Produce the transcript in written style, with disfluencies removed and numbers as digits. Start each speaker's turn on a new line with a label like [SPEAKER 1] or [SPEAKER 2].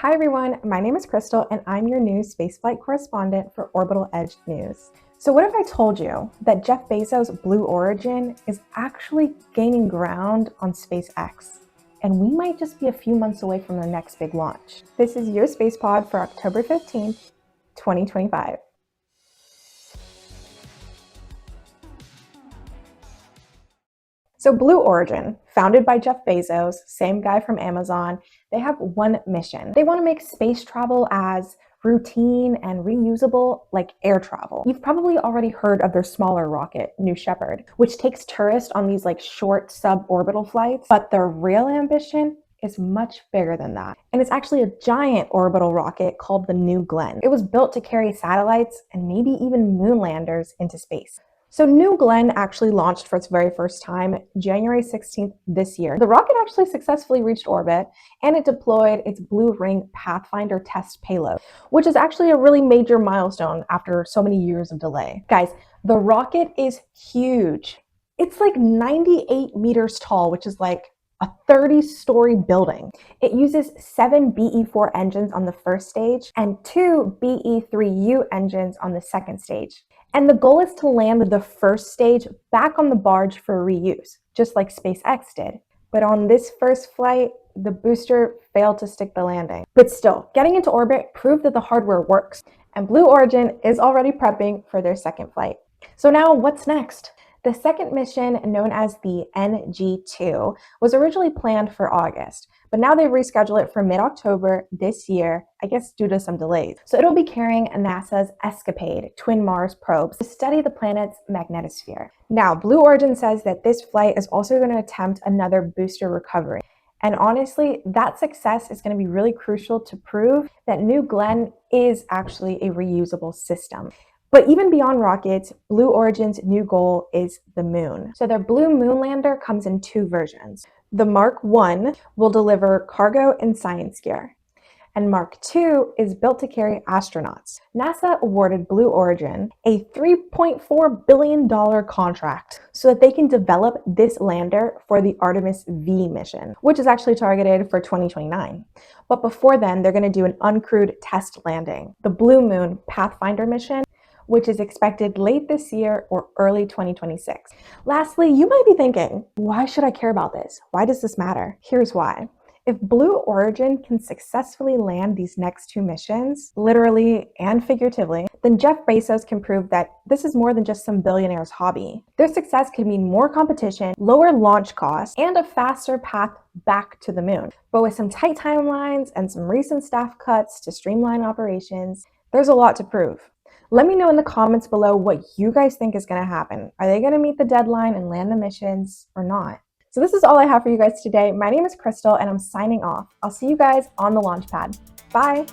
[SPEAKER 1] Hi everyone, my name is Krystal and I'm your new spaceflight correspondent for Orbital Edge News. So what if I told you that Jeff Bezos' Blue Origin is actually gaining ground on SpaceX? And we might just be a few months away from their next big launch. This is your Space Pod for October 15th, 2025. So Blue Origin, founded by Jeff Bezos, same guy from Amazon, they have one mission. They want to make space travel as routine and reusable like air travel. You've probably already heard of their smaller rocket, New Shepard, which takes tourists on these like short suborbital flights, but their real ambition is much bigger than that. And it's actually a giant orbital rocket called the New Glenn. It was built to carry satellites and maybe even moon landers into space. So New Glenn actually launched for its very first time January 16th this year. The rocket actually successfully reached orbit and it deployed its Blue Ring Pathfinder test payload, which is actually a really major milestone after so many years of delay. Guys, the rocket is huge. It's like 98 meters tall, which is like a 30-story building. It uses 7 BE-4 engines on the first stage and 2 BE-3U engines on the second stage. And the goal is to land the first stage back on the barge for reuse, just like SpaceX did. But on this first flight, the booster failed to stick the landing. But still, getting into orbit proved that the hardware works, and Blue Origin is already prepping for their second flight. So now what's next? The second mission, known as the NG-2, was originally planned for August, but now they've rescheduled it for mid-October this year, I guess due to some delays. So it'll be carrying NASA's ESCAPADE twin Mars probes to study the planet's magnetosphere. Now, Blue Origin says that this flight is also going to attempt another booster recovery. And honestly, that success is going to be really crucial to prove that New Glenn is actually a reusable system. But even beyond rockets, Blue Origin's new goal is the moon. So their Blue Moon lander comes in two versions. The Mark 1 will deliver cargo and science gear, and Mark 2 is built to carry astronauts. NASA awarded Blue Origin a $3.4 billion contract so that they can develop this lander for the Artemis V mission, which is actually targeted for 2029. But before then, they're going to do an uncrewed test landing, the Blue Moon Pathfinder mission, which is expected late this year or early 2026. Lastly, you might be thinking, why should I care about this? Why does this matter? Here's why. If Blue Origin can successfully land these next two missions, literally and figuratively, then Jeff Bezos can prove that this is more than just some billionaire's hobby. Their success could mean more competition, lower launch costs, and a faster path back to the moon. But with some tight timelines and some recent staff cuts to streamline operations, there's a lot to prove. Let me know in the comments below what you guys think is going to happen. Are they going to meet the deadline and land the missions or not? So this is all I have for you guys today. My name is Krystal and I'm signing off. I'll see you guys on the launch pad. Bye.